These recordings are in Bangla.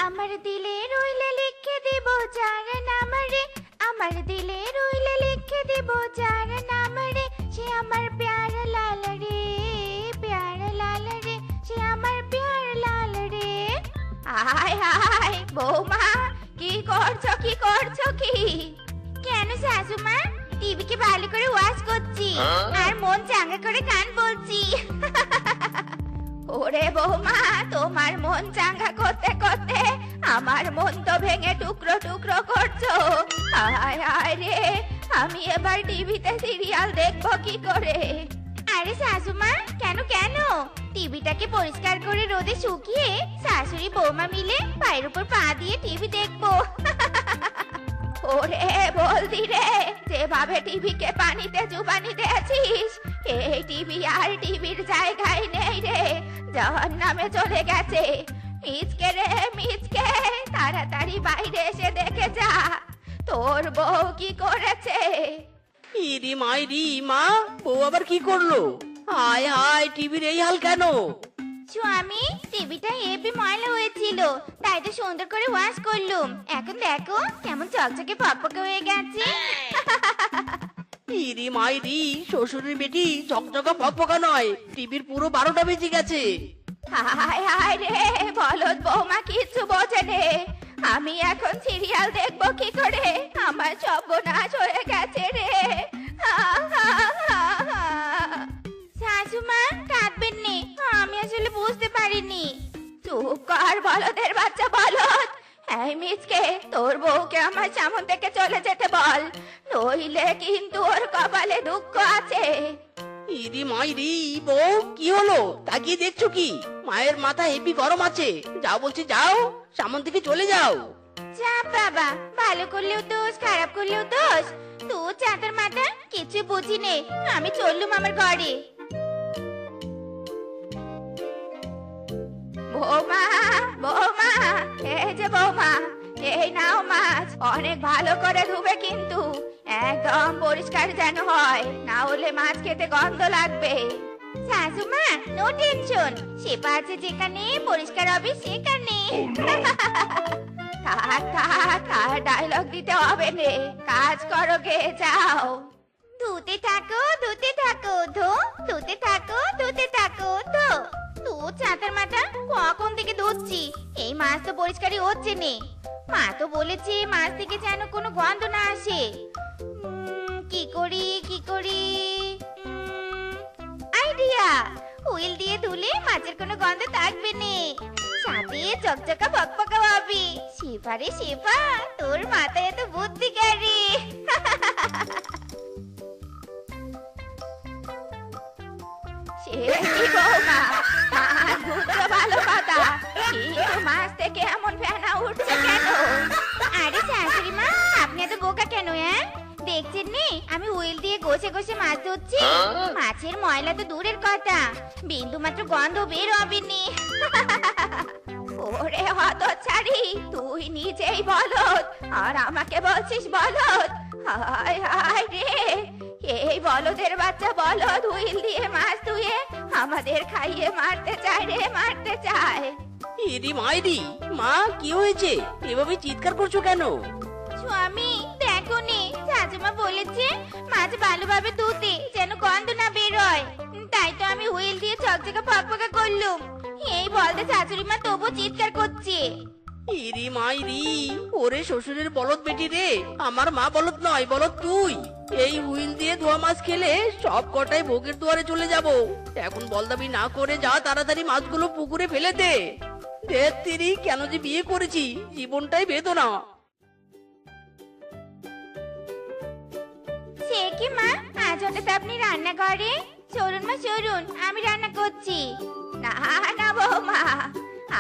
আমার দিলে রইলে লিখে দেব যার নাম রে, আমার দিলে রইলে লিখে দেব যার নাম রে, সে আমার প্যার লাল রে, প্যার লাল রে, সে আমার প্যার লাল রে। হায় হায় বৌমা, কি করছো কি করছো কি? কেন শাশুমা? টিভিকে ভালো করে ওয়াচ করছি আর মন চাঙ্গা করে গান বলছি। ওরে বৌমা, তোমার মন চাঙ্গা করতে করতে আমার মন তো ভেঙে টুকরো টুকরো করছো। হায় হায় রে, আমি এবার টিভিতে সিরিয়াল দেখবো কি করে? আরে শাশুমা, কেন কেন? টিভিটাকে পরিষ্কার করে রোদে শুকিয়ে শাশুড়ি বৌমা মিলে পায়ের উপর পা দিয়ে টিভি দেখবো। ওরে বলদি রে, যেভাবে টিভিকে পানিতে চুবানি দিয়েছিস, এই টিভি আর টিভির জায়গায় নেই রে, জাহান্নামে চলে গেছে। মিচকে রে মিচকে, তাড়াতাড়ি বাইরে এসে দেখে যা তোর বউ কি করেছে। ইরি মাইরি মা, বউ আবার কি করলো? হায় হায়, টিভির এই হাল কেন? স্বামী, টিভিটা হেবি ময়লা হয়েছিল, তাই তো সুন্দর করে ওয়াশ করলুম। এখন দেখো কেমন চকচকে পকপকে হয়ে গেছে। ইরি মাইরি, শ্বশুরের বেটি ঝকঝকা ফকফকা নয়, টিভির পুরো 12টা বেজে গেছে। হায় হায় রে, বলদ বৌমা কিচ্ছু বোঝে নে। আমি এখন সিরিয়াল দেখবো কি করে? আমার সর্বনাশ হয়ে গেছে রে। শাশুমা, কাঁদবেন নে, আমি আসলে বুঝতে পারিনি। চুপ কর বলদের বাচ্চা বলদ। এই মিচকে, তোর বউকে আমার সামন থেকে চলে যেতে বল, নইলে কিন্তু ওর কপালে দুঃখ আছে। ইরি মাইরি বউ, কি হলো? তাকিয়ে দেখছো কি? মায়ের মাথা হেবি গরম আছে। যাও বলছি, যাও, সামন থেকে চলে যাও। যা বাবা, ভালো করলেও দোষ, খারাপ করলেও দোষ। তোর চাঁদের মাথা কিছু বুঝি নে। আমি চললুম আমার ঘরে। বৌমা, বৌমা, এই যে বৌমা, এই নাও মাছ, অনেক ভালো করে ধুবে কিন্তু একদম পরিষ্কার যেন হয়, না হলে মাছ খেতে গন্ধ লাগবে। শাশুমা, নো টেনশন, সেবা আছে যেখানে পরিষ্কার হবে সেখানে। থাক থাক, আর ডায়লগ দিতে হবে নে, কাজ করো গে, যাও। ধুতে থাকো ধুতে থাকো, ধুতে থাকো ধুতে থাকো। তো চাঁদের মাথা কখন থেকে ধুচ্ছি, এই মাছ তো পরিষ্কারই হচ্ছে নে। মা তো বলেছে মাছ থেকে যেন কোনো গন্ধ না আসে। কি করি কি করি? আইডিয়া, হুইল দিয়ে ধুলে মাছের কোনো গন্ধ থাকবে নে, সাথে চকচকা পকপকা হবে। শিফা রে শিফা, তোর মাথায় এত বুদ্ধি গাড়ি। সে কি বৌমা, মাছ ধুচ্ছ ভালো কথা, কিন্তু মাছ থেকে এমন ফেনা উঠছে কেন? আরে শাশুড়ি মা, আপনি এত বোকা কেন? দেখছেন নি আমি হুইল দিয়ে ঘষে ঘষে মাছ ধুচ্ছি। মাছের ময়লা তো দূরের কথা, বিন্দু মাত্র গন্ধ বের হবে নি। ওরে হতচ্ছাড়ি, তুই নিজেই বলদ আর আমাকে বলছিস বলদ? হায় হায় রে, এই বলদের বাচ্চা বলদ হুইল দিয়ে মাছ ধুয়ে আমাদের খাইয়ে মারতে চায় রে, মারতে চায়। ইরি মাইরি মা, কি হয়েছে? এভাবে চিৎকার করছো কেন? স্বামী, দেখো নি, শাশুমা বলেছে মাছ ভালোভাবে ধুতে যেন গন্ধ না বের হয়, তাই তো আমি হুইল দিয়ে চকচকে ফকফকা করলুম। এই বলতে শাশুড়ি মা তবু চিৎকার করছে। ইরি মাইরি, ওরে শ্বশুরের বলদ বেটি রে, আমার মা বলদ নয়, বলদ তুই। এই হুইল দিয়ে ধোয়া মাছ খেলে সব কটাই ভোগের দুয়ারে চলে যাব। এখন বলদাবি না করে যা, তাড়াতাড়ি মাছগুলো পুকুরে ফেলে দে। তেরি, কেন যে বিয়ে করেছি, জীবনটাই বেদনা। সে কি মা, আজ হঠাৎ আপনি রান্না করে? চলুন মা চলুন, আমি রান্না করছি। না না বৌমা,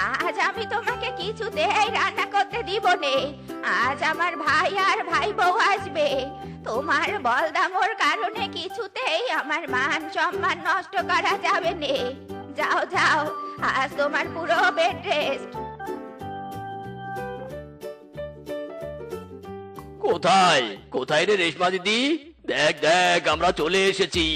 আজ আমি তোমাকে কিছুতেই রান্না করতে দিব নে। আজ আমার ভাই আর ভাই বউ আসবে। তোমার বলদামোর কারণে কিছুতেই আমার মান সম্মান নষ্ট করা যাবে নে। যাও যাও, আজ তোমার পুরো বেড রেস্ট। কোথায় কোথায় রে রেশমা দিদি? দেখ দেখ, আমরা চলে এসেছি।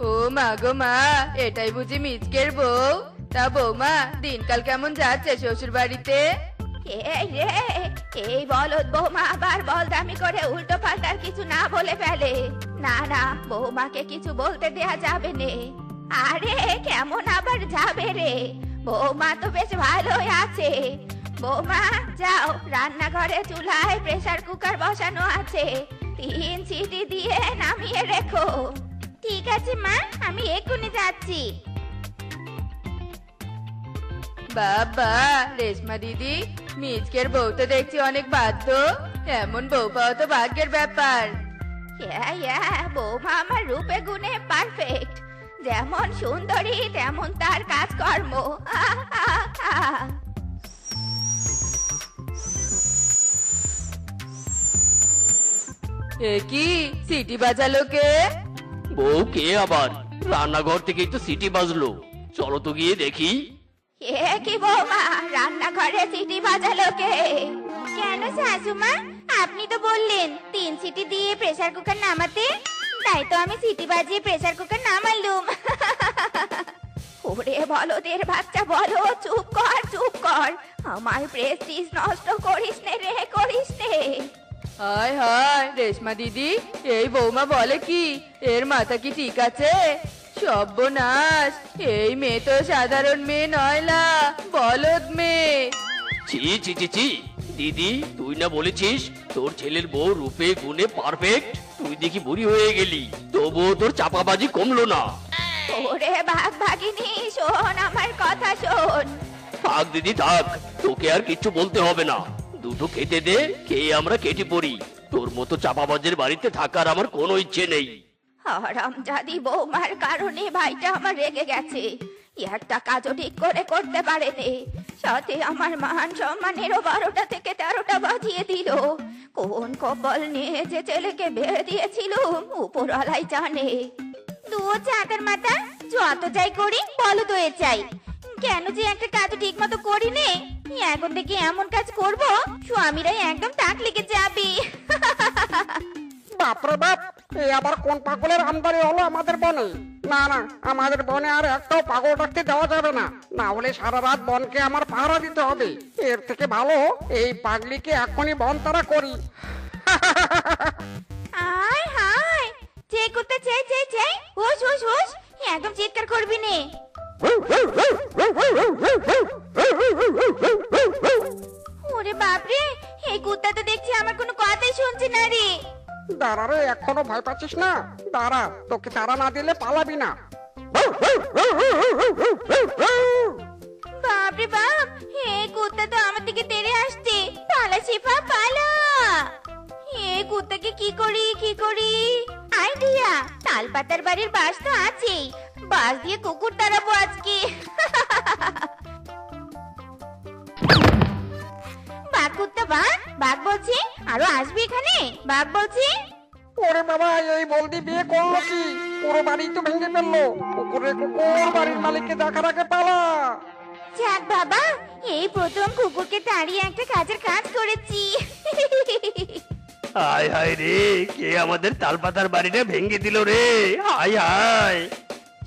ও মা গো মা, এটাই বুঝি মিচকের বউ? তা বৌমা, দিনকাল কেমন যাচ্ছে শ্বশুর বাড়িতে? এই রে, এই বলদ বৌমা আবার বলদামি করে উল্টো পাল্টার কিছু না বলে ফেলে। না না, বৌমাকে কিছু বলতে দেয়া যাবে নে। আরে কেমন আবার যাবে রে, বৌমা তো বেশ ভালোই আছে। বৌমা যাও, রান্নাঘরে চুলায় প্রেসার কুকার বসানো আছে, 3 সিটি দিয়ে নামিয়ে রেখো। ঠিক আছে মা, আমি এক্ষুনি যাচ্ছি। বাবা, রেশমা দিদি, মিচকের বউ তো দেখছি অনেক বাধ্য। এমন বউ পাওয়া তো ভাগ্যের ব্যাপার। বৌমা আমার রূপে গুণে পারফেক্ট, যেমন সুন্দরী তেমন তার কাজকর্ম। এ কি সিটি বাজালো কে? বউ কে আবার? রান্নাঘর থেকেই তো সিটি বাজলো, চলো তো গিয়ে দেখি। এ কি বৌমা, রান্নাঘরে সিটি বাজালো কে? কেন শাশুমা, আপনি তো বললেন 3 সিটি দিয়ে প্রেসার কুকার নামাতে, তাই তো আমি সিটি বাজিয়ে প্রেসার কুকার নামালুম। ওরে বলদের বাচ্চা, বলো চুপ কর চুপ কর, আমার প্রেস্টিজ নষ্ট করিস নে রে, করিস নে। হায় হায় রেশমা দিদি, এই বৌমা বলে কি? এর মাথা কি ঠিক আছে? সর্বনাশ, এই মেয়ে তো সাধারণ মেয়ে নয়লা, বলদ মেয়ে। ছি ছি ছি ছি, দিদি তুই না বলেছিস তোর ছেলের বউ রূপে গুণে পারফেক্ট? তুই দেখি বুড়ি হয়ে গেলি, তবুও তোর চাপাবাজি কমলো না। ওরে বাঘ ভাগিনী, শোন আমার কথা শোন। থাক দিদি থাক, তোকে আর কিচ্ছু বলতে হবে না। দুটো খেতে দে, খেয়ে আমরা কেটে পড়ি। তোর মতো চাপাবাজের বাড়িতে থাকার আমার কোনো ইচ্ছে নেই। হারামজাদি বৌমার কারণে ভাইটা আমার রেগে গেছে, একটা কাজও ঠিক করে করতে পারেনি, সাথে আমার মান সম্মানেরও 12টা থেকে 13টা বাজিয়ে দিল। কোন কপাল নিয়ে যে ছেলেকে বিয়ে দিয়েছিল উপরওয়ালাই জানে। দু চাঁদের মাথা, যত যাই করি বলো তো এ চাই, কেন যে একটা কাজ ঠিক মতো করি নে, এখন থেকে এমন কাজ করব স্বামীরাই একদম তাক লেগে যাবে। বাপরে বাপ, এ আবার কোন পাগলের আমদানি হলো আমাদের বনে? না না, আমাদের বনে আর একটাও পাগল রাখতে দেওয়া যাবে না, না হলে সারা রাত বনকে আমার পাহারা দিতে হবে। এর থেকে ভালো এই পাগলিকে এখনই বন তারা করি। আয় হায়, যে করতে চাই চাই চাই, হুশ হুশ হুশ, একদম চিৎকার করবি নে। ওরে বাপরে, এই কুত্তা তো দেখছি আমার কোনো কথাই শুনছে না রে। দাঁড়া রে, এখনো ভয় পাচ্ছিস না? দাঁড়া, তোকে তারা না দিলে পালাবি না। বাপরে বাপ, এই কুত্তা তো আমার দিকে তেড়ে আসছে, পালা শিফা পালা। এই কুত্তাকে কি করি কি করি? আইডিয়া, তালপাতার বাড়ির বাস তো আছেই, বাস দিয়ে কুকুর তাড়াবো আজকে। বাঘ কুত্তা বাঘ, বাঘ বলছি, আরো আসবি এখানে, বাঘ বলছি। ওরে বাবা, এই বলদি বিয়ে করলো কি? পুরো বাড়ি তো ভেঙে ফেললো। কুকুরে কুকুর, বাড়ির মালিককে দেখার আগে পালা। যাক বাবা, এই প্রথম কুকুরকে তাড়িয়ে একটা কাজের কাজ করেছি। হায় হায় রে, কে আমাদের তালপাতার বাড়িটা ভেঙে দিল রে? হায় হায়।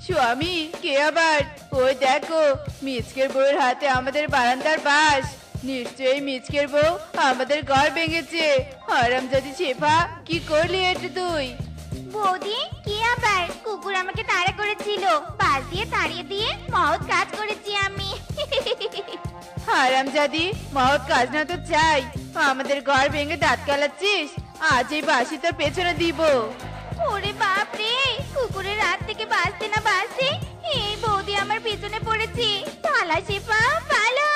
স্বামী, কে আবার? ওই দেখো, মিচকের বউয়ের হাতে আমাদের বারান্দার বাস। নিশ্চয়ই মিচকের বউ আমাদের ঘর ভেঙেছে। হারামজাদি শেফা, কি করলি এটা তুই? বৌদি, কি আবার? কুকুর আমাকে তাড়া করেছিল, বাস দিয়ে তাড়িয়ে দিয়ে মহৎ কাজ করেছি আমি। হারামজাদি, মহৎ কাজ না তো চাই, আমাদের ঘর ভেঙে দাঁত কালাচ্ছিস। আজ এই বাসি তোর পেছনে দিব। ওরে বাপ রে, কুকুরের হাত থেকে বাঁচতে না বাঁচতে এই বৌদি আমার পিছনে পড়েছে। পালা শিফা পালা।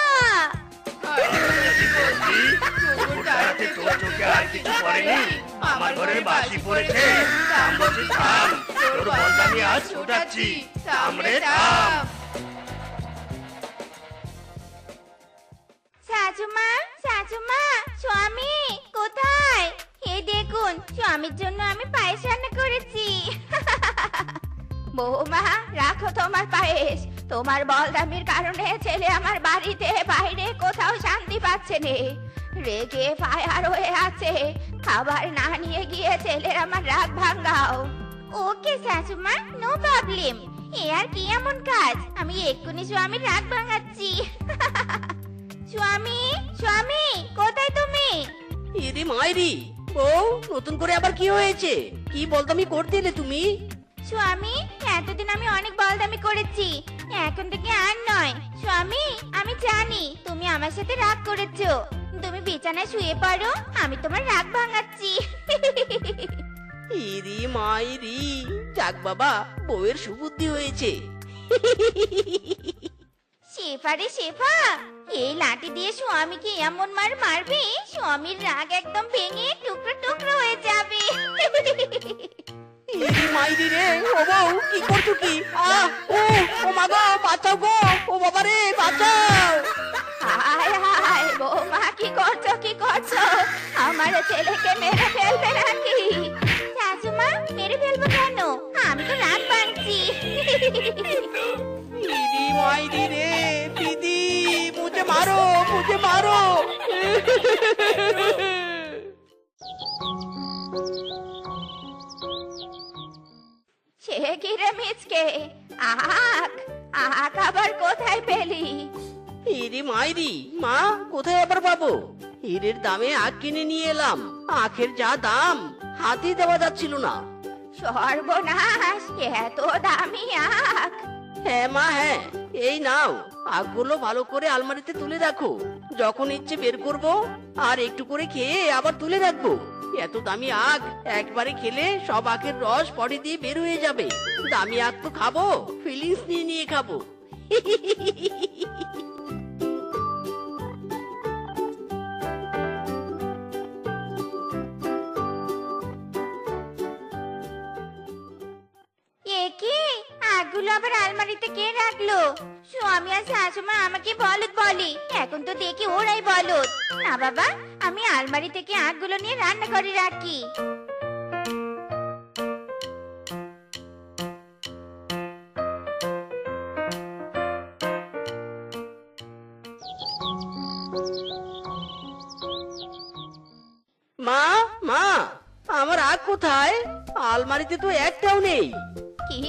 তোর চোখে আর কিছু পড়েনি? আমার ঘরের বাসি পড়েছে। থাম বলছি, থাম, তোর বলদ আমি আজ ছুটাচ্ছি। থাম রে, থাম। শাশুমা, শাশুমা, স্বামী কোথায়? এই দেখুন, স্বামীর জন্য আমি পায়েস রান্না করেছি। বৌমা, রাখো তোমার পায়েস। তোমার বলদামির কারণে ছেলে আমার বাড়িতে বাইরে কোথাও শান্তি পাচ্ছে না, রেগে ফায়ার হয়ে আছে। খাবার না নিয়ে গিয়ে ছেলের আমার রাগ ভাঙাও। ওকে শাশুমা, নো প্রবলেম। এ আর কি এমন কাজ, আমি এক্ষুনি স্বামীর রাগ ভাঙাচ্ছি। স্বামী, স্বামী, কোথায় তুমি? ইরি মাইরি, বউ নতুন করে আবার কি হয়েছে? কি বলদামি করতে এলে তুমি? স্বামী, এতদিন আমি অনেক বলদামি করেছি, এখন থেকে আর নয়। স্বামী, আমি জানি তুমি আমার সাথে রাগ করেছো। তুমি বিছানায় শুয়ে পড়ো, আমি তোমার রাগ ভাঙাচ্ছি। ইরি মাইরি, যাক বাবা, বউয়ের সুবুদ্ধি হয়েছে। শেফা রে শেফা, এই লাঠি দিয়ে স্বামীকে এমন মার মারবি, স্বামীর রাগ একদম ভেঙে টুকরো টুকরো হয়ে যাবে। ইরি মাইরি রে, ও বউ কি করছো কি? ও মা গো, বাঁচাও গো, ও বাবা রে, বাঁচাও। হায় হায়, বৌমা কি করছো, কি করছো? আমার ছেলেকে মেরে ফেলবে নাকি? শাশুমা, মেরে ফেলবো কেন? আমি তো রাগ ভাঙছি। ইরি মাইরি রে, দিদি মুঝে মারো, মুঝে মারো। সে কি রে মিচকে, আখ আখ আবার কোথায় পেলি? ইরি মাইরি, মা কোথায় আবার পাবো? হীরের দামে আখ কিনে নিয়ে এলাম, আখের যা দাম হাতে দেওয়া যাচ্ছিল না। সর্বনাশ, এত দামি আখ! হ্যাঁ মা, হ্যাঁ, এই নাও, আখগুলো ভালো করে আলমারিতে তুলে রাখো, যখন ইচ্ছে বের করব আর একটু করে খেয়ে আবার তুলে রাখবো। এত দামি আখ একবারে খেলে সব আখের রস পড়ে দিয়ে বের হয়ে যাবে। দামি আখ তো খাবো, ফিলিংস নিয়ে নিয়ে খাবো। এ কি, আখগুলো আবার আলমারিতে কে রাখলো? স্বামী আর শাশুমা আমাকে বলদ বলে, এখন তো দেখি ওরাই বলদ। না বাবা, আমি আলমারি থেকে আখগুলো নিয়ে রান্না করে রাখি। মা, মা, আমার আখ কোথায়? আলমারিতে তো একটাও নেই। কি,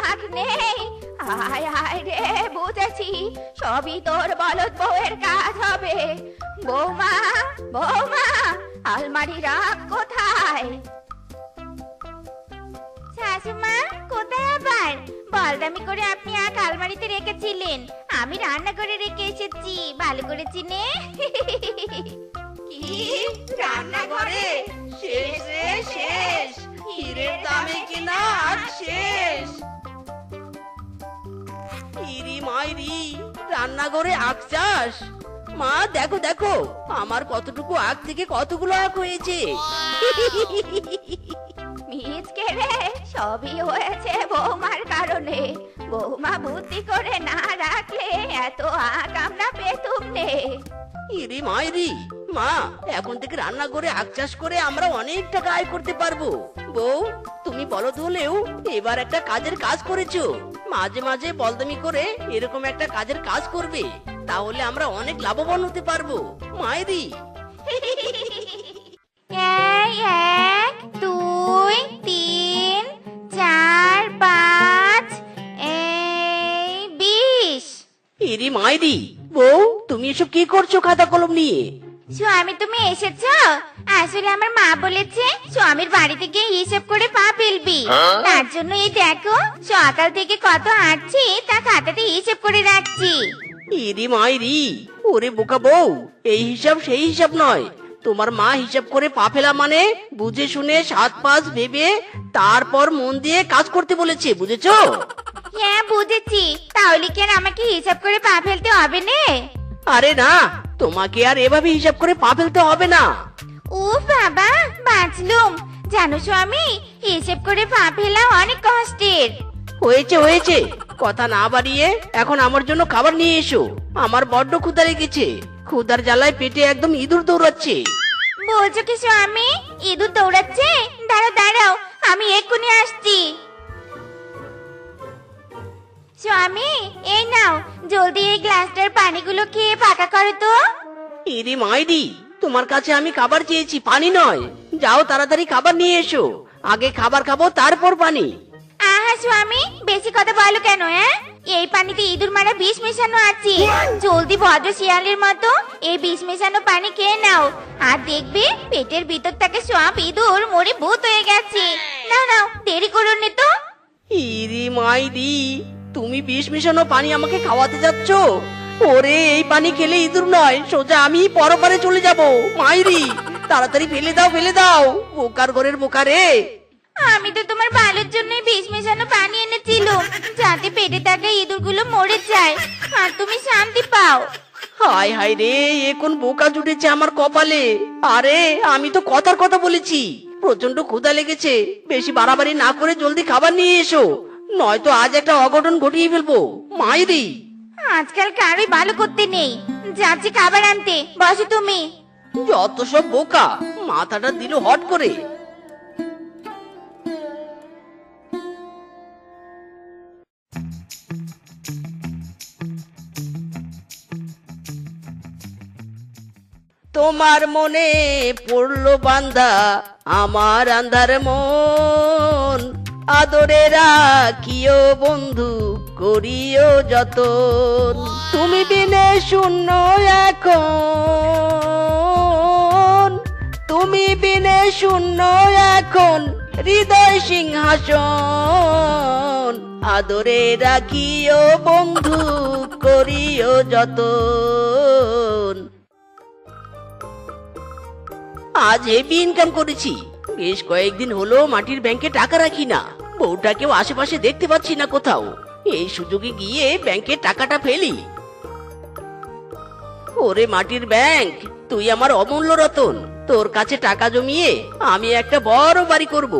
আখ নেই? আয় আয় রে, বুঝেছি, সবই তোর বলদ বউয়ের কাজ হবে। বৌমা, বৌমা, আলমারির আখ কোথায়? শাশুমা, কোথায় আবার? বলদামি করে আপনি আখ আলমারিতে রেখেছিলেন, আমি রান্না করে রেখে এসেছি, ভালো করে চিনে। কি, রান্নাঘরে? শেষ রে শেষ, হীরের দামে কিনা আখ শেষ। ইরি মাইরি, রান্নাঘরে আখ চাষ? মা দেখো দেখো, আমার কতটুকু আখ থেকে কতগুলো আখ হয়েছে। মিচকে রে, সবই হয়েছে বৌমার কারণে। বৌমা বুদ্ধি করে না রাখলে এত আখ আমরা পেতুম নে। ইরি মাইরি, মা এখন থেকে রান্না করে আখ চাষ করে আমরা অনেক টাকা আয় করতে পারবো। বউ, তুমি বলদ হলেও এবার একটা কাজের কাজ করেছো, মাঝে মাঝে বলদামি করে এরকম একটা কাজের কাজ করবে, তাহলে আমরা অনেক লাভবান হতে পারবো। মাইরি, এই 1 2 3 4 5 এই 20। ইরি মাইরি, বউ তুমি এসব কি করছো খাতা কলম নিয়ে? স্বামী, তুমি এসেছো? আসলে আমার মা বলেছে স্বামীর বাড়িতে গিয়ে হিসাব করে পা ফেলবি, তার জন্য এই দেখো সকাল থেকে কত হাঁটছি তা খাতাতে হিসাব করে রাখছি। ইরি মাইরি, ওরে বোকা বউ, এই হিসাব সেই হিসাব নয়। তোমার মা হিসাব করে পা ফেলা মানে বুঝে শুনে 7-5 ভেবে তারপর মন দিয়ে কাজ করতে বলেছে, বুঝেছো? হ্যাঁ বুঝেছি, তাহলে কি আর আমাকে হিসাব করে পা ফেলতে হবে না? আরে না, তোমাকে আর এভাবে হিসাব করে পা ফেলতে হবে না। ও বাবা, বাঁচলুম। জানো স্বামী, হিসাব করে পা ফেলা অনেক কষ্টের। হয়েছে হয়েছে, কথা না বাড়িয়ে এখন আমার জন্য খাবার নিয়ে এসো, আমার বড্ড ক্ষুধা লেগেছে। ক্ষুধার জ্বালায় পেটে একদম ইঁদুর দৌড়াচ্ছে। বলছো কি স্বামী, ইঁদুর দৌড়াচ্ছে? দাঁড়াও দাঁড়াও, আমি এক্ষুনি আসছি। স্বামী, এই নাও, জলদি এই গ্লাসটার পানিগুলো খেয়ে ফাঁকা করো তো। ইরি মাইরি, তোমার কাছে আমি খাবার চেয়েছি, পানি নয়। যাও তাড়াতাড়ি খাবার নিয়ে এসো, আগে খাবার খাবো তারপর পানি। আহা স্বামী, বেশি কথা বলো কেন? এই পানিতে ইঁদুর মারা বিষ মেশানো আছে। জলদি ভদ্র শিয়ালের মতো এই বিষ মেশানো পানি খেয়ে নাও, আর দেখবে পেটের ভিতর থেকে সব ইঁদুর মরে ভূত হয়ে গেছে। নাও নাও, দেরি করুন নি তো। ইরি মাইরি, তুমি বিষ মেশানো পানি আমাকে খাওয়াতে যাচ্ছ? ওরে, এই পানি খেলে ইঁদুর নয়, সোজা আমি পরপারে চলে যাব। মাইরি, তাড়াতাড়ি ফেলে দাও, ফেলে দাও। বোকার ঘরের বোকা রে। আমি তো তোমার ভালোর জন্যই বিষ মেশানো পানি এনেছিলাম, যাতে পেটে থাকা ইঁদুরগুলো মরে যায় আর তুমি শান্তি পাও। হায় হায় রে, এখন বোকা জুটেছে আমার কপালে। আরে, আমি তো কথার কথা বলেছি। প্রচন্ড ক্ষুধা লেগেছে, বেশি বাড়াবাড়ি না করে জলদি খাবার নিয়ে এসো, নয়তো আজ একটা অঘটন ঘটিয়ে ফেলবো। মাইরি, আজকাল কারোই ভালো করতে নেই। যাচ্ছি খাবার আনতে, বসো তুমি। যত সব বোকা, মাথাটা দিল হট করে। তোমার মনে পড়লো বান্দা আমার আন্ধার মন, আদরে রাখিও বন্ধু, করিও যতন। তুমি বিনে শূন্য এখন, তুমি বিনে শূন্য এখন হৃদয় সিংহাসন, আদরে রাখিও বন্ধু, করিও যতন। আজ হেভি ইনকাম করেছি। বেশ কয়েকদিন হলো মাটির ব্যাংকে টাকা রাখি না, বউটাকেও আশেপাশে দেখতে পাচ্ছি না কোথাও। এই সুযোগে গিয়ে ব্যাংকে টাকাটা ফেলি। ওরে মাটির ব্যাংক, তুই আমার অমূল্য রতন। তোর কাছে টাকা জমিয়ে আমি একটা বড় বাড়ি করব।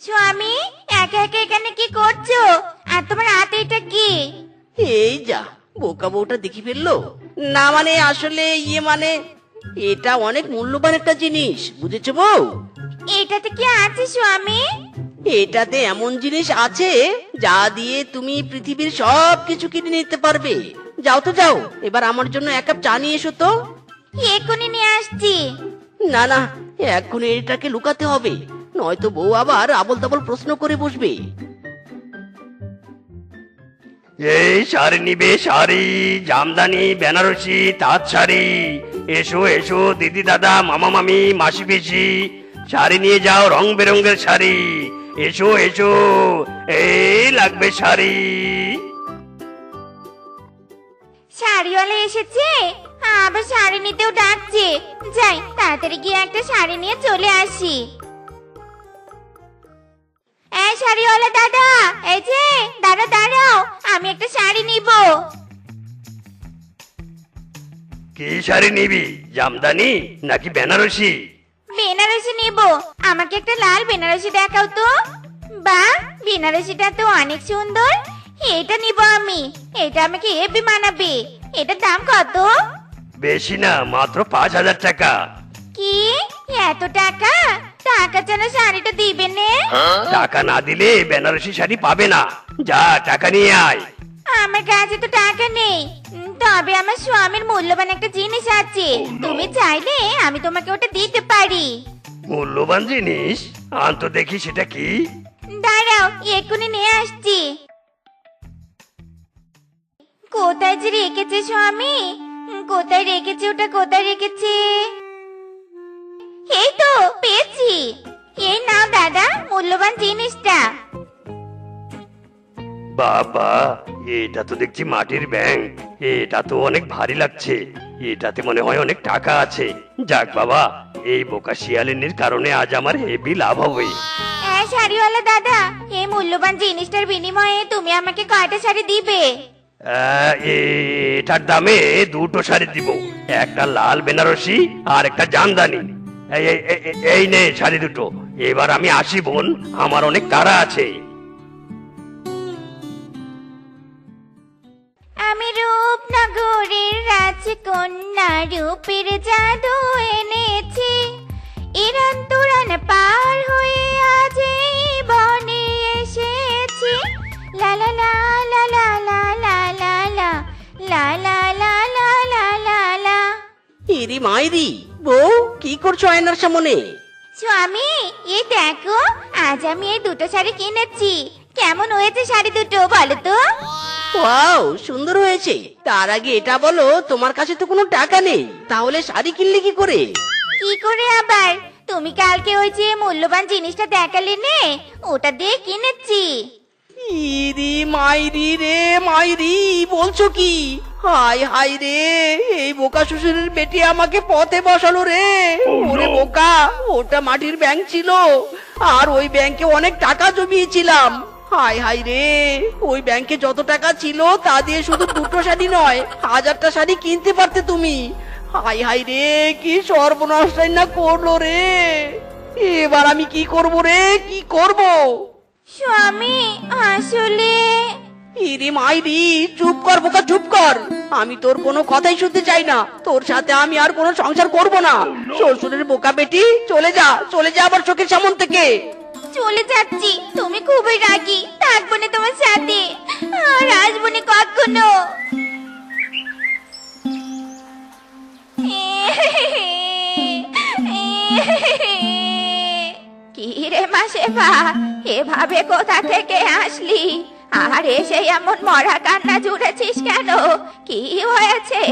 স্বামী, একা একা এখানে কি করছো? আর তোমার হাতে এটা কি? এই যা, বোকা বউটা দেখি ফেললো। না মানে আসলে মানে এটা অনেক মূল্যবান একটা জিনিস, বুঝেছো বউ? এটাতে কি আছে স্বামী? এটাতে এমন জিনিস আছে যা দিয়ে তুমি পৃথিবীর সব কিছু কিনে নিতে পারবে। যাও তো যাও, এবার আমার জন্য এক কাপ চা নিয়ে এসো তো। এক্ষুনি নিয়ে আসছি। না না, এখন এটাকে লুকাতে হবে, নয়তো বউ আবার আবল তাবল প্রশ্ন করে বসবে। এই শাড়ি নিবে, শাড়ি, জামদানি, বেনারসি, তাঁত শাড়ি। এসো এসো দিদি, দাদা, মামা, মামি, মাসি, পিসি, শাড়ি নিয়ে যাও, রং বেরঙের শাড়ি। এসো এসো, এই লাগবে শাড়ি। শাড়িওয়ালা এসেছে, আবার শাড়ি নিতেও ডাকছে। যাই, তাড়াতাড়ি গিয়ে একটা শাড়ি নিয়ে চলে আসি। এই শাড়িওয়ালা দাদা, এই যে দাদা, দাঁড়াও, আমি একটা শাড়ি নিব। কি শাড়ি নিবি, জামদানি নাকি বেনারসি? বেনারসি নিব, আমাকে একটা লাল বেনারসি দেখাও তো। বাহ, বেনারসিটা তো অনেক সুন্দর, এটা নিব আমি। এটা আমাকে হেবি মানাবে। এটার দাম কত? বেশি না, মাত্র 5,000 টাকা। কি, এত টাকা? টাকা ছাড়া শাড়িটা দিবে নে? টাকা না দিলে বেনারসি শাড়ি পাবে না। যা, টাকা নিয়ে আয়। আমার কাছে তো টাকা নেই, তবে আমার স্বামীর মূল্যবান একটা জিনিস আছে। তুমি চাইলে আমি তোমাকে ওটা দিতে পারি। মূল্যবান জিনিস? আনতো দেখি সেটা কি। দাঁড়াও, এক্ষুনি নিয়ে আসছি। কোথায় যে রেখেছে স্বামী? কোথায় রেখেছে ওটা, কোথায় রেখেছে? এই তো পেয়েছি। এই নাও দাদা, মূল্যবান জিনিসটা। বাবা, এটা তো দেখছি মাটির ব্যাংক। এটা তো অনেক ভারী লাগছে, এটাতে মনে হয় অনেক টাকা আছে। যাক বাবা, এই বোকা শিয়ালিনীর কারণে আজ আমার হেভি লাভ হবে। শাড়িওয়ালা দাদা, এই মূল্যবান জিনিসটার বিনিময়ে তুমি আমাকে কয়টা শাড়ি দিবে? এটার দামে 2টো শাড়ি দিব, একটা লাল বেনারসি আর একটা জামদানি। এই নে শাড়ি দুটো। এবার আমি আসি বোন, আমার অনেক তাড়া আছে। আমি রূপনগরের রাজকন্যা, রূপের জাদু এনেছি। ইরান তুরান পার হয়ে আজ এই বনে এসেছি। লা লা লা লা লা লা লা লা লা লা লা লা লা লা লা লা। ইরি মাইরি, বউ কি করছো আয়নার সামনে? স্বামী, এই দেখো, আজ আমি এই দুটো শাড়ি কিনেছি। কেমন হয়েছে শাড়ি দুটো বলো তো? ওয়াও, সুন্দর হয়েছে। তার আগে এটা বলো, তোমার কাছে তো কোনো টাকা নেই, তাহলে শাড়ি কিনলে কি করে? কি করে আবার? তুমি কালকে ওই যে মূল্যবান জিনিসটা দেখালে নে, ওটা দিয়ে কিনেছি। ইরি মাইরি রে মাইরি, বলছো কি? হাই হাই রে, এই বোকা শ্বশুরের বেটি আমাকে পথে বসালো রে। ওরে বোকা, ওটা মাটির ব্যাংক ছিল, আর ওই ব্যাংকে অনেক টাকা জমিয়েছিলাম। হাই হাই রে, ওই ব্যাংকে যত টাকা ছিল তা দিয়ে শুধু দুটো শাড়ি নয়, 1000টা শাড়ি কিনতে পারতে তুমি। হাই হাই রে, কি সর্বনাশটাই না করলো রে। এবার আমি কি করব রে, কি করব? স্বামী, আসলে ইরি মাইরি, চুপ কর বোকা, চুপ কর। আমি তোর কোনো কথাই শুনতে চাই না। তোর সাথে আমি আর কোনো সংসার করব না। শ্বশুরের বোকা বেটি, চলে যা, চলে যা আমার চোখের সামন থেকে। চলে যাচ্ছি, তুমি খুবই রাগী, থাকবো না তোমার সাথে, আর আসবো না কখনো। কি রে মাসেবা, এভাবে কোথা থেকে আসলি? আর এসে এমন মরা কান্না জুড়েছিস কেন? কি হয়েছে?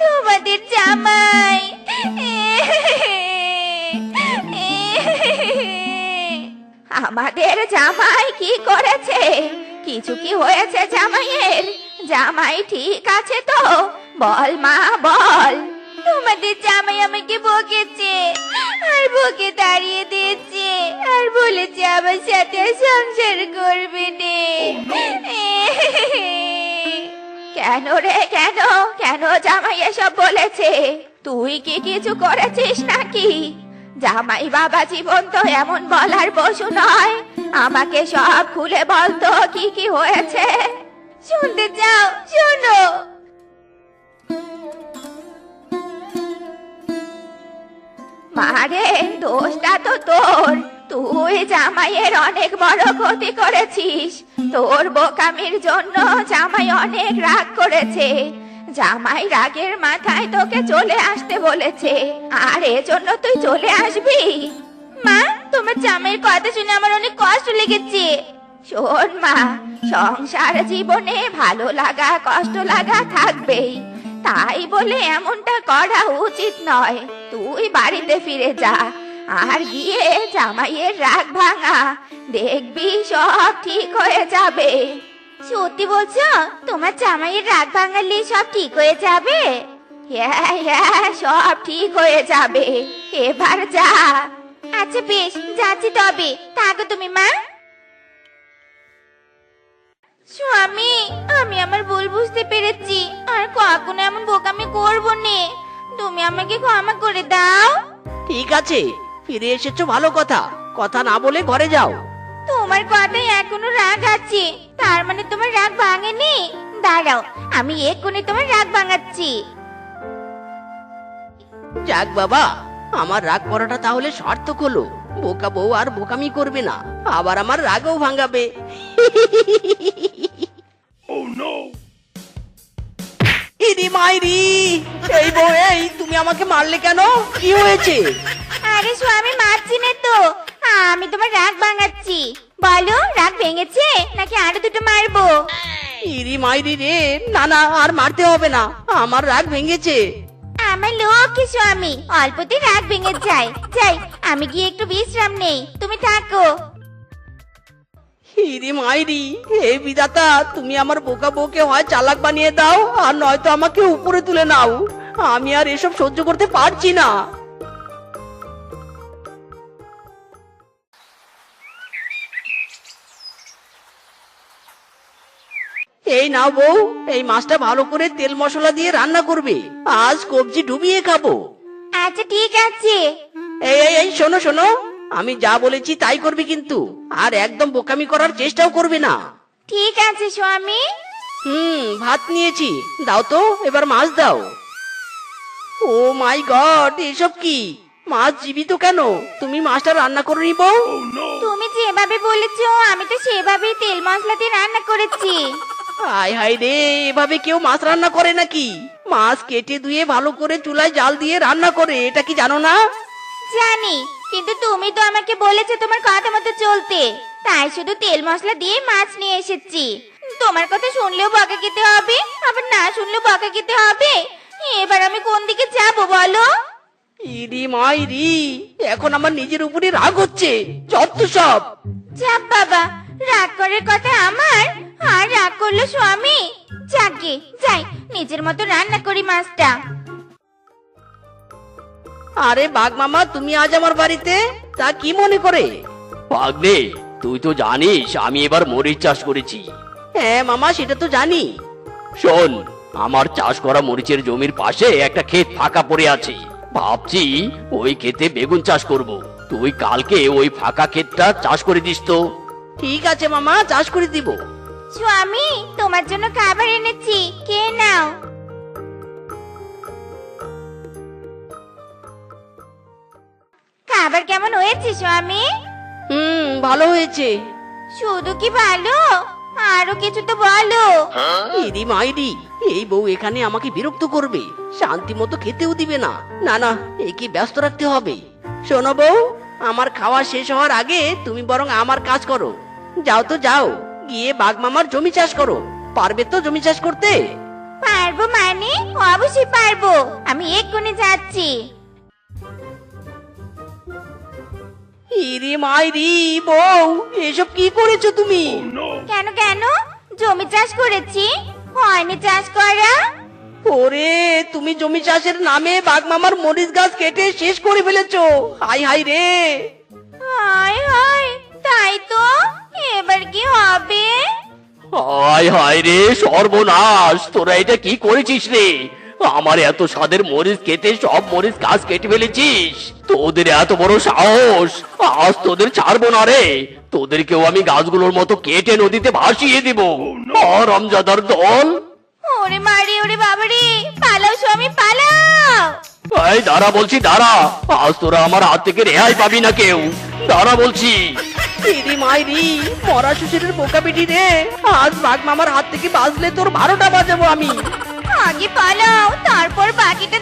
তোমাদের জামাই আমাদের জামাই কি করেছে? কিছু কি হয়েছে জামাইয়ের? জামাই ঠিক আছে তো? বল মা, বল। তোমাদের জামাই আমাকে বকেছে, আর বকে তাড়িয়ে দিয়েছে, আর বলেছে আমার সাথে সংসার করবে নে। কেন রে, কেন কেন জামাই এসব বলেছে? তুই কি কিছু করেছিস নাকি? জামাই বাবা জীবন তো এমন বলার পশু নয়। আমাকে সব খুলে বলতো কি কি হয়েছে। শুনতে চাও? শোনো। মারে, দোষটা তো তোর। তুই জামাইয়ের অনেক বড় ক্ষতি করেছিস। তোর বোকামির জন্য জামাই অনেক রাগ করেছে। জামাই রাগের মাথায় তোকে চলে আসতে বলেছে, আর এজন্য তুই চলে আসবি? মা, তোমার জামাইয়ের কথা শুনে আমার অনেক কষ্ট লেগেছে। শোন মা, সংসার জীবনে ভালো লাগা কষ্ট লাগা থাকবেই, তাই বলে এমনটা করা উচিত নয়। তুই বাড়িতে ফিরে যা, আর গিয়ে জামাইয়ের রাগ ভাঙা, দেখবি সব ঠিক হয়ে যাবে। সত্যি বলছো? তোমার জামাইয়ের রাগ ভাঙালে সব ঠিক হয়ে যাবে? হ্যাঁ হ্যাঁ, সব ঠিক হয়ে যাবে। এবার যা। আচ্ছা বেশ, যাচ্ছি তবে। থাকো তুমি মা। স্বামী, আমি আমার ভুল বুঝতে পেরেছি, আর কখনো এমন বোকামি করবো না। তুমি আমাকে ক্ষমা করে দাও। ঠিক আছে, ফিরে এসেছো ভালো কথা। কথা না বলে ঘরে যাও। তোমার কথায় এখনো রাগ আছে, তার মানে তোমার রাগ ভাঙেনি? দাঁড়াও, আমি এক্ষুনি তোমার রাগ ভাঙাচ্ছি। যাক বাবা, আমার রাগ করাটা তাহলে সার্থক হলো। বোকা বউ আর বোকামি করবে না, আবার আমার রাগও ভাঙাবে। ইরি মাইরি, এই বউ, এই তুমি আমাকে মারলে কেন? কি হয়েছে? আরে স্বামী, মারছি না তো, আমি তোমার রাগ ভাঙাচ্ছি। বলো, রাগ ভেঙেছে নাকি আরো দুটো মারবো? ইরি মাইরি রে, না না, আর মারতে হবে না, আমার রাগ ভেঙেছে। আমার লক্ষ্মী স্বামী, অল্পতেই রাগ ভেঙে যায়। যাই, আমি গিয়ে একটু বিশ্রাম নেই, তুমি থাকো। ইরি মাইরি, হে বিধাতা, তুমি আমার বোকা বউকে হয় চালাক বানিয়ে দাও, আর নয়তো আমাকে উপরে তুলে নাও। আমি আর এসব সহ্য করতে পারছি না। এই নাও বউ, এই মাছটা ভালো করে তেল মশলা দিয়ে রান্না করবে। আজ কবজি ডুবিয়ে খাবো। আচ্ছা ঠিক আছে। এই এই এই, শোনো শোনো, আমি যা বলেছি তাই করবে কিন্তু, আর একদম বোকামি করার চেষ্টাও করবে না। ঠিক আছে স্বামী। ভাত নিয়েছি, দাও তো, এবার মাছ দাও। ও মাই গড, এসব কি? মাছ জীবিত কেন? তুমি মাছটা রান্না করে নিব? তুমি যেভাবে বলেছো আমি তো সেভাবেই তেল মশলা দিয়ে রান্না করেছি। হায় হায় রে, এভাবে কেউ মাছ রান্না করে নাকি? মাছ কেটে ধুয়ে ভালো করে চুলায় জাল দিয়ে রান্না করে, এটা কি জানো না? জানি, কিন্তু তুমি তো আমাকে বলেছো তোমার কথা মতো চলতে, তাই শুধু তেল মশলা দিয়ে মাছ নিয়ে এসেছি। তোমার কথা শুনলেও বকা খেতে হবে, আবার না শুনলেও বকা খেতে হবে। এবার আমি কোন দিকে যাব বলো? ইরি মাইরি, এখন আমার নিজের উপরই রাগ হচ্ছে। যত সব। চাপ বাবা, রাগ করার কথা আমার, আর রাগ করলো স্বামী। যাকে যাই, নিজের মতো রান্না করি মাছটা। আরে বাঘ মামা, তুমি আজ আমার বাড়িতে, তা কি মনে করে? ভাগ্নে, তুই তো জানিস আমি এবার মরিচ চাষ করেছি। হ্যাঁ মামা, সেটা তো জানি। শোন, আমার চাষ করা মরিচের জমির পাশে একটা ক্ষেত ফাঁকা পড়ে আছে। ভাবছি ওই ক্ষেতে বেগুন চাষ করব। তুই কালকে ওই ফাঁকা ক্ষেতটা চাষ করে দিস তো। ঠিক আছে মামা, চাষ করে দিব। স্বামী, তোমার জন্য খাবার এনেছি, কে নাও। খাবার কেমন হয়েছে স্বামী? ভালো হয়েছে। শুধু কি ভালো, আরো কিছু তো বলো। ইরি মাইরি, এই বউ এখানে আমাকে বিরক্ত করবে, শান্তি মতো খেতেও দিবে না। না না, একে ব্যস্ত রাখতে হবে। শোনো বউ, আমার খাওয়া শেষ হওয়ার আগে তুমি বরং আমার কাজ করো। যাও তো যাও, গিয়ে বাঘ মামার জমি চাষ করো। পারবে তো জমি চাষ করতে? পারবো মানে? অবশ্যই পারবো, আমি এক্ষুনি যাচ্ছি। ইরি মাইরি, বউ এসব কি করেছো তুমি? কেন কেন, জমি চাষ করেছি, হয়নি চাষ করা? ওরে, তুমি জমি চাষের নামে বাঘ মামার মরিচ গাছ কেটে শেষ করে ফেলেছো। হাই হাই রে। হায় হায়, তাই তো, এবার কি হবে? হায় হায় রে, সর্বনাশ! তোরা এটা কি করেছিস রে? আমার এত স্বাদের মরিচ কেটে সব মরিচ গাছ কেটে ফেলেছিস। তোদের এত বড় সাহস! আজ তোদের ছাড়বো না রে। তোদেরকেও আমি গাছগুলোর মতো কেটে নদীতে ভাসিয়ে দিব। হারামজাদার দল! ওরে মারি, ওরে বাবারে, পালাও স্বামী পালাও। এই দাঁড়া বলছি, দাঁড়া! আজ তোরা আমার হাত থেকে রেহাই পাবি না কেউ। দাঁড়া বলছি। ইরি মাইরি, মরা শ্বশুরের বোকা বেটি রে, আজ বাঘ মামার হাত থেকে বাজলে তোর 12টা বাজাবো আমি। আগে পালাও, তারপর বাকিটা